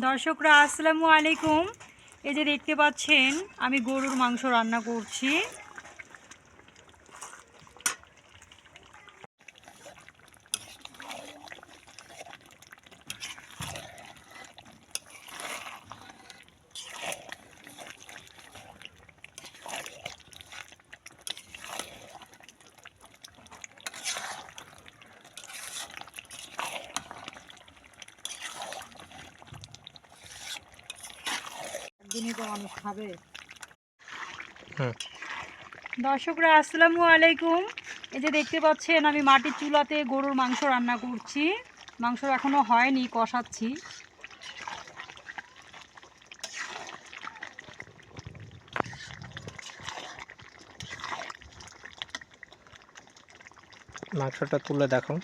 দর্শকরা আসসালামু আলাইকুম। এই যে দেখতে পাচ্ছেন আমি গরুর মাংস রান্না করছি। একদিনই তো মানুষ খাবে। দর্শকরা আসসালামু আলাইকুম। এই যে দেখতে পাচ্ছেন আমি মাটির চুলাতে গরুর মাংস রান্না করছি। মাংস এখনো হয়নি, কষাচ্ছি। মাংসটা তুলে দেখো।